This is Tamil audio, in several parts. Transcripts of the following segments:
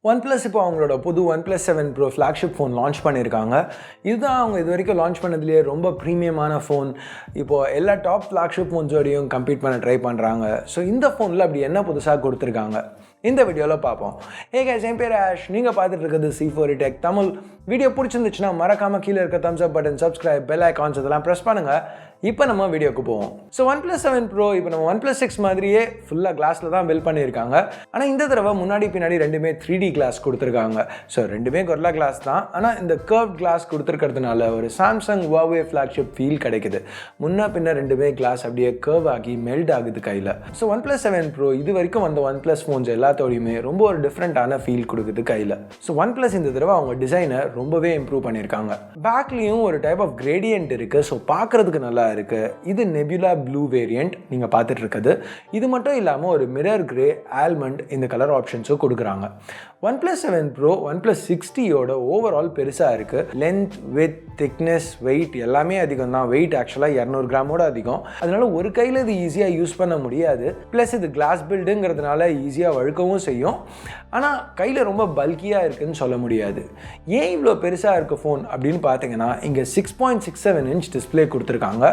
OnePlus இப்போ அவங்களோட புது OnePlus 7 Pro flagship phone launch பண்ணியிருக்காங்க. இதுதான் அவங்க இது வரைக்கும் லான்ச் பண்ணதுலேயே ரொம்ப ப்ரீமியமான ஃபோன். இப்போது எல்லா டாப் flagship ஃபோன்ஸோடையும் கம்பீட் பண்ண ட்ரை பண்ணுறாங்க. ஸோ இந்த ஃபோனில் அப்படி என்ன புதுசாக கொடுத்துருக்காங்க இந்த வீடியோவில் பார்ப்போம். ஹே கைஸ், என் பேர் ஆஷ். நீங்கள் பார்த்துட்டு இருக்கிறது C4 Tech தமிழ். வீடியோ பிடிச்சிருந்துச்சுன்னா மறக்காமல் கீழே இருக்க thumbs up button, subscribe, bell icons இதெல்லாம் ப்ரெஸ் பண்ணுங்கள். இப்போ நம்ம வீடியோக்கு போவோம். ஸோ OnePlus 7 Pro இப்போ நம்ம OnePlus 6 மாதிரியே ஃபுல்லாக கிளாஸில் தான் பில்ட் பண்ணியிருக்காங்க. ஆனால் இந்த தடவை முன்னாடி பின்னாடி ரெண்டுமே 3D கிளாஸ் கொடுத்துருக்காங்க. ஸோ ரெண்டுமே கொர்லா கிளாஸ் தான். ஆனால் இந்த கர்வ் கிளாஸ் கொடுத்துருக்கிறதுனால ஒரு சாம்சங் Huawei ஃப்ளாக்ஷிப் ஃபீல் கிடைக்குது. முன்ன பின்ன ரெண்டுமே கிளாஸ் அப்படியே கர்வ் ஆகி மெல்ட் ஆகுது கையில். ஸோ OnePlus 7 Pro இது வரைக்கும் வந்த OnePlus ஃபோன்ஸ் எல்லாத்தோடையுமே ரொம்ப ஒரு டிஃப்ரெண்ட்டான ஃபீல் கொடுக்குது கையில். ஸோ OnePlus இந்த தடவை அவங்க டிசைனை ரொம்பவே இம்ப்ரூவ் பண்ணியிருக்காங்க. பேக்லேயும் ஒரு டைப் ஆஃப் கிரேடியன்ட் இருக்குது. ஸோ பார்க்குறதுக்கு நல்லா இருக்கு. இது நெபுலா ப்ளூ வேரியன்ட் நீங்க பார்த்துட்டு இருக்குது. இது மட்டும் இல்லாமல் ஒரு மிரர் கிரே, ஆல்மண்ட் இந்த கலர் ஆப்ஷன்ஸும் கொடுக்குறாங்க. OnePlus 7 Pro OnePlus 60யோட ஓவரால் பெருசாக இருக்குது. லென்த், வித், திக்னஸ், வெயிட் எல்லாமே அதிகம் தான். வெயிட் ஆக்சுவலாக 200 கிராமோட அதிகம். அதனால ஒரு கையில் இது ஈஸியாக யூஸ் பண்ண முடியாது. ப்ளஸ் இது கிளாஸ் பில்டுங்கிறதுனால ஈஸியாக வழுக்கவும் செய்யும். ஆனால் கையில் ரொம்ப பல்கியாக இருக்குதுன்னு சொல்ல முடியாது. ஏன் இவ்வளோ பெருசாக இருக்க ஃபோன் அப்படின்னு பார்த்தீங்கன்னா, இங்கே 6.67 இன்ச் டிஸ்பிளே கொடுத்துருக்காங்க.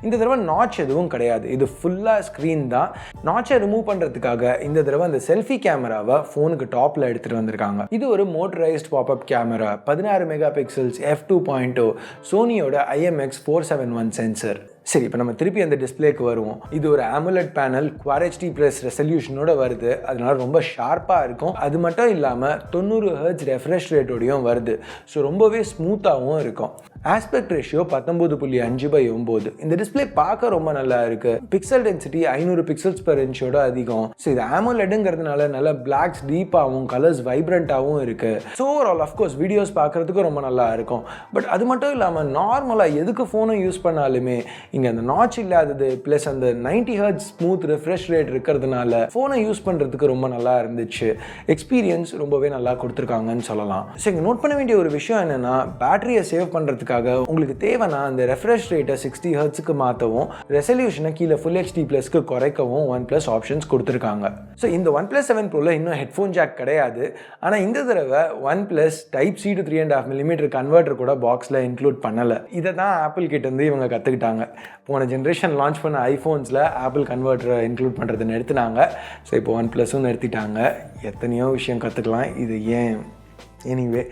இந்த தடவை நாட்ச் எதுவும் கிடையாது. இது ஃபுல்லாக ஸ்க்ரீன் தான். நாட்சை ரிமூவ் பண்ணுறதுக்காக இந்த தடவை அந்த செல்ஃபி கேமராவை ஃபோனுக்கு டாப்பில் எடுத்துகிட்டு வந்திருக்காங்க. இது ஒரு motorised pop-up camera, 16 mega pixels, f2.0, சோனியோட IMX 471 sensor. சரி, இப்போ நம்ம திருப்பி அந்த டிஸ்பிளேக்கு வருவோம். இது ஒரு AMOLED பேனல், QHD ப்ளஸ் ரெசல்யூஷனோட வருது. அதனால ரொம்ப ஷார்ப்பாக இருக்கும். அது மட்டும் இல்லாமல் 90 Hz ரெஃப்ரெஷ் ரேட்டோடையும் வருது. ஸோ ரொம்பவே ஸ்மூத்தாகவும் இருக்கும். Aspect ratio 19.5/9. இந்த டிஸ்பிளே பார்க்க ரொம்ப நல்லா இருக்கு. பிக்சல் டென்சிட்டி 500 பிக்சல்ஸ் பெர் இன்ச்சோட அதிகம். ஸோ இது AMOLEDங்கிறதுனால நல்ல பிளாக்ஸ் டீப்பாகவும் கலர்ஸ் வைப்ரண்ட்டாகவும் இருக்கு. ஸோ ஓவரால் அஃப்கோர்ஸ் வீடியோஸ் பார்க்கறதுக்கு ரொம்ப நல்லா இருக்கும். பட் அது மட்டும் இல்லாமல் நார்மலாக எதுக்கு ஃபோனை யூஸ் பண்ணாலுமே இங்கே அந்த நாட்ச் இல்லாதது ப்ளஸ் அந்த 90 Hz ஸ்மூத் ரெஃப்ரெஷ் ரேட் இருக்கிறதுனால ஃபோனை யூஸ் பண்ணுறதுக்கு ரொம்ப நல்லா இருந்துச்சு. எக்ஸ்பீரியன்ஸ் ரொம்பவே நல்லா கொடுத்துருக்காங்கன்னு சொல்லலாம். ஸோ இங்கே நோட் பண்ண வேண்டிய ஒரு விஷயம் என்னென்னா, பேட்டரியை சேவ் பண்ணுறதுக்காக உங்களுக்கு தேவைன்னா அந்த ரெஃப்ரெஷ் ரேட்டை 60 Hzக்கு மாற்றவும், ரெசல்யூஷனை கீழே ஃபுல் HD ப்ளஸ்க்கு குறைக்கவும் OnePlus ஆப்ஷன்ஸ் கொடுத்துருக்காங்க. ஸோ இந்த OnePlus 7 Proல இன்னும் ஹெட்ஃபோன் ஜாக் கிடையாது. ஆனால் இந்த தடவை OnePlus Type-C to 3.5 mm converter கூட பாக்ஸில் இன்க்ளூட் பண்ணலை. இதை தான் ஆப்பிள் கிட்டேருந்து இவங்க கற்றுக்கிட்டாங்க. போன ஜென்ரேஷன் லான்ச் பண்ண ஐஃபோன்ஸில் ஆப்பிள் கன்வெர்ட்டரை இன்க்ளூட் பண்ணுறதை நிறுத்தினாங்க. ஸோ இப்போ OnePlusம் நிறுத்திட்டாங்க. எத்தனையோ விஷயம் கற்றுக்கலாம். இது ஏன் எனிவே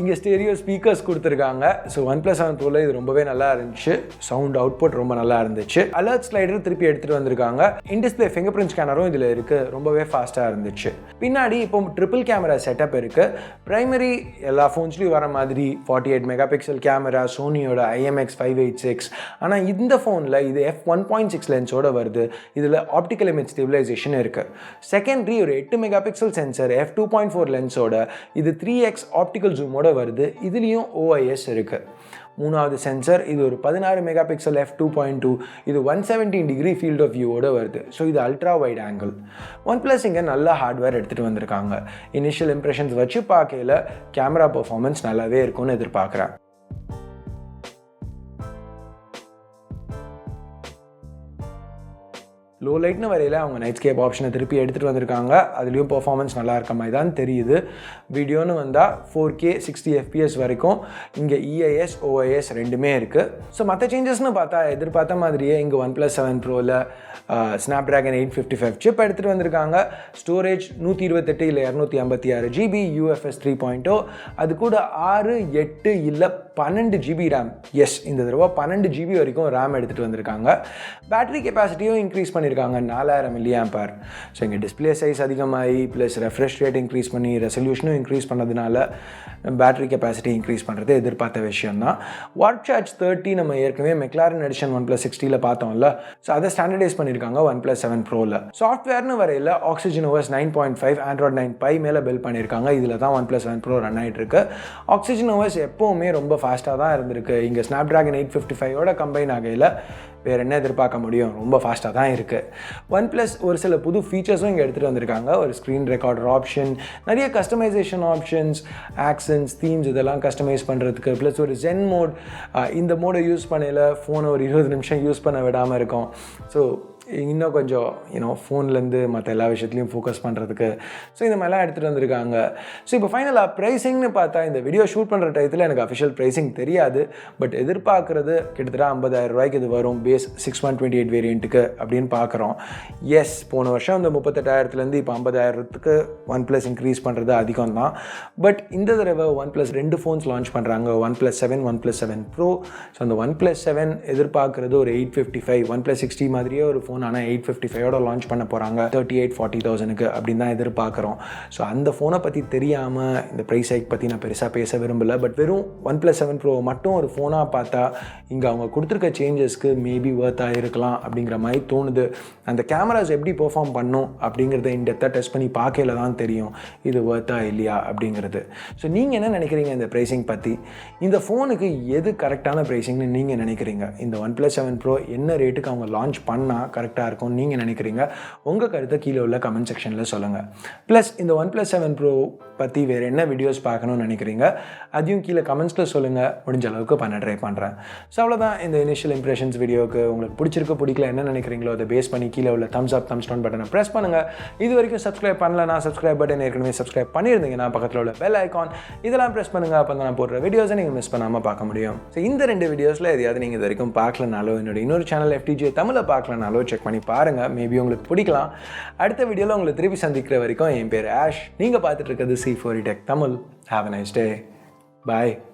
இங்கே ஸ்டேரியோ ஸ்பீக்கர்ஸ் கொடுத்துருக்காங்க. ஸோ OnePlus 7 Proல இது ரொம்பவே நல்லா இருந்துச்சு. சவுண்ட் அவுட்புட் ரொம்ப நல்லா இருந்துச்சு. அலர்ட் ஸ்லைடர் திருப்பி எடுத்துகிட்டு வந்திருக்காங்க. இன்டிஸ்பிளே ஃபிங்கர் பிரிண்ட் ஸ்கேனரும் இதில் இருக்குது. ரொம்பவே ஃபாஸ்ட்டாக இருந்துச்சு. பின்னாடி இப்போ ட்ரிபிள் கேமரா செட்டப் இருக்குது. ப்ரைமரி எல்லா ஃபோன்ஸ்லேயும் வர மாதிரி 48 மெகா பிக்சல் கேமரா, சோனியோட IMX 586. ஆனால் இந்த ஃபோனில் இது f1.6 லென்ஸோடு வருது. இதில் ஆப்டிக்கல் இமேஜ் ஸ்டெபிலைசேஷன் இருக்குது. செகண்டரி ஒரு 8 மெகா பிக்சல் சென்சர், f2.4 லென்ஸோட இது 3x ஆப்டிக்கல் ஜூமோட வருது. இதுலேயும் OIS இருக்குது. மூணாவது சென்சர் இது ஒரு 16 மெகா பிக்சல் f2.2. இது 170 டிகிரி ஃபீல்ட் ஆஃப் வியூவோட வருது. ஸோ இது அல்ட்ரா வைட் ஆங்கிள். OnePlus இங்கே நல்ல ஹார்ட்வேர் எடுத்துகிட்டு வந்திருக்காங்க. இனிஷியல் இம்ப்ரெஷன்ஸ் வச்சு பார்க்கையில் கேமரா பர்ஃபார்மன்ஸ் நல்லாவே இருக்கும்னு எதிர்பார்க்குறேன். லோ லைட்னு வரையில் அவங்க நைட்ஸ்கேப் ஆப்ஷனை திருப்பி எடுத்துகிட்டு வந்திருக்காங்க. அதுலேயும் பர்ஃபார்மன்ஸ் நல்லா இருக்க மாதிரி தான் தெரியுது. வீடியோன்னு வந்தால் 4K 60 FPS வரைக்கும் இங்கே EIS, OIS ரெண்டுமே இருக்குது. ஸோ மற்ற சேஞ்சஸ்னு பார்த்தா எதிர்பார்த்த மாதிரியே இங்கே OnePlus 7 Proல Snapdragon 855 சிப் எடுத்துகிட்டு வந்திருக்காங்க. ஸ்டோரேஜ் 128 இல்லை 256 GB UFS 3.0. அது கூட 6, 8 இல்லை 12 GB ரேம். எஸ், இந்த தடவை 12 GB வரைக்கும் ரேம் எடுத்துகிட்டு வந்திருக்காங்க. பேட்டரி கெப்பாசிட்டியும் இன்க்ரீஸ் பண்ணியிருக்காங்க, 4000 mAh. ஸோ இங்கே டிஸ்பிளே சைஸ் அதிகமாகி ப்ளஸ் ரெஃப்ரெஷ் ரேட் இன்க்ரீஸ் பண்ணி ரெசல்யூஷனும் இன்க்ரீஸ் பண்ணதுனால பேட்டரி கெப்பாசிட்டி இன்க்ரீஸ் பண்ணுறது எதிர்பார்த்த விஷயம் தான். வாட் சார்ஜ் 30 நம்ம ஏற்கனவே மெக்லாரன் எடிஷன் OnePlus 60ல் பார்த்தோம்ல. ஸோ அதை ஸ்டாண்டர்டைஸ் பண்ணியிருக்காங்க OnePlus 7 Proல. சாஃப்ட்வேர்னு வரையில் Oxygen OS 9.5, Android 9 Pie மேலே பில்ட் பண்ணியிருக்காங்க. இதில் தான் OnePlus 7 Pro ரன் ஆகிட்டு இருக்கு. Oxygen OS எப்போவுமே ரொம்ப ஃபாஸ்ட்டாக தான் இருந்திருக்கு. இங்கே Snapdragon 855ஓட கம்பைன் ஆகையில் வேறு என்ன எதிர்பார்க்க முடியும், ரொம்ப ஃபாஸ்ட்டாக தான் இருக்குது. OnePlus ஒரு சில புது ஃபீச்சர்ஸும் இங்கே எடுத்துகிட்டு வந்திருக்காங்க. ஒரு ஸ்க்ரீன் ரெக்கார்டர் ஆப்ஷன், நிறைய கஸ்டமைசேஷன் ஆப்ஷன்ஸ், ஆக்சன்ஸ், தீம்ஸ் இதெல்லாம் கஸ்டமைஸ் பண்ணுறதுக்கு, ப்ளஸ் ஒரு ஜென் மோட். இந்த மோடை யூஸ் பண்ணல ஃபோனை ஒரு 20 நிமிஷம் யூஸ் பண்ண விடாமல் இருக்கும். ஸோ இன்னும் கொஞ்சம் ஃபோன்லேருந்து மற்ற எல்லா விஷயத்துலையும் ஃபோக்கஸ் பண்ணுறதுக்கு. ஸோ இந்த மாதிரிலாம் எடுத்துகிட்டு வந்திருக்காங்க. ஸோ இப்போ ஃபைனலாக ப்ரைஸிங்னு பார்த்தா இந்த வீடியோ ஷூட் பண்ணுற டயத்தில் எனக்கு அஃபிஷியல் ப்ரைஸிங் தெரியாது. பட் எதிர்பார்க்குறது கிட்டத்தட்ட 50,000 ரூபாய்க்கு இது வரும் பேஸ் 6128 வேரியண்ட்டுக்கு அப்படின்னு பார்க்குறோம். எஸ், போன வருஷம் இந்த 38,000லேருந்து இப்போ 50,000க்கு OnePlus இன்க்ரீஸ் பண்ணுறது அதிகம் தான். பட் இந்த தடவை OnePlus 2 ஃபோன்ஸ் லான்ச் பண்ணுறாங்க, OnePlus 7, OnePlus 7 Pro. ஸோ அந்த OnePlus 7 எதிர்பார்க்குறது ஒரு 855, OnePlus 60 மாதிரியே ஒரு ஃபோன், ஆனால் 855ஓட லான்ச் பண்ண போகிறாங்க 38,000-40,000க்கு அப்படின்னு தான் எதிர்பார்க்குறோம். ஸோ அந்த ஃபோனை பற்றி தெரியாமல் இந்த ப்ரைஸ் ஹைக் பற்றி நான் பெருசாக பேச விரும்பலை. பட் வெறும் OnePlus 7 Pro மட்டும் ஒரு ஃபோனாக பார்த்தா இங்கே அவங்க கொடுத்துருக்க சேஞ்சஸ்க்கு மேபி ஒர்த்தாக இருக்கலாம் அப்படிங்கிற மாதிரி தோணுது. அந்த கேமராஸ் எப்படி பெர்ஃபார்ம் பண்ணும் அப்படிங்கிறத இன்டெப்த்தாக டெஸ்ட் பண்ணி பார்க்கல தான் தெரியும் இது ஒர்த்தா இல்லையா அப்படிங்கிறது. ஸோ நீங்கள் என்ன நினைக்கிறீங்க இந்த ப்ரைஸிங் பற்றி? இந்த ஃபோனுக்கு எது கரெக்டான ப்ரைஸிங்னு நீங்கள் நினைக்கிறீங்க? இந்த OnePlus 7 Pro என்ன ரேட்டுக்கு அவங்க லான்ச் பண்ணால் கரெக்டாக இருக்கும்னு நீங்கள் நினைக்கிறீங்க? உங்கள் கருத்தை கீழே உள்ள கமெண்ட் செக்ஷனில் சொல்லுங்கள். ப்ளஸ் இந்த OnePlus 7 Pro பற்றி வேறு என்ன வீடியோஸ் பார்க்கணும்னு நினைக்கிறீங்க அதையும் கீழே கமெண்ட்ஸில் சொல்லுங்கள். முடிஞ்ச அளவுக்கு பண்ண ட்ரை பண்ணுறேன். ஸோ அவ்வளோதான் இந்த இனிஷியல் இம்ப்ரெஷன்ஸ் வீடியோக்கு. உங்களுக்கு பிடிச்சிருக்க பிடிக்கல என்ன நினைக்கிறீங்களோ அதை பேஸ் பண்ணி கீழே உள்ள தம்ஸ் அப் தம்ஸ் டவுன் பட்டனை ப்ரெஸ் பண்ணுங்கள். இது வரைக்கும் சப்ஸ்கிரைப் பண்ணலன்னா சப்ஸ்கிரைப் பட்டன் ஏற்கனவே சப்ஸ்கிரைப் பண்ணியிருந்தீங்கன்னா பக்கத்தில் உள்ள பெல் ஐக்கான் இதெல்லாம் ப்ரெஸ் பண்ணுங்கள். அப்போ நான் போடுற வீடியோஸை நீங்கள் மிஸ் பண்ணாமல் பார்க்க முடியும். ஸோ இந்த 2 வீடியோஸில் எதையாவது நீங்கள் இது வரைக்கும் பார்க்கலனாலோ என்னோட இன்னொரு சேனல் FTJ தமிழை பார்க்கலனாலோ செக் பண்ணி பாருங்கள். மேபி உங்களுக்கு பிடிக்கலாம். அடுத்த வீடியோவில் உங்களை திருப்பி சந்திக்கிற வரைக்கும் என் பேர் ஆஷ். நீங்கள் பார்த்துட்டு இருக்கிறது C4E Tech Tamil. Have a nice day. Bye.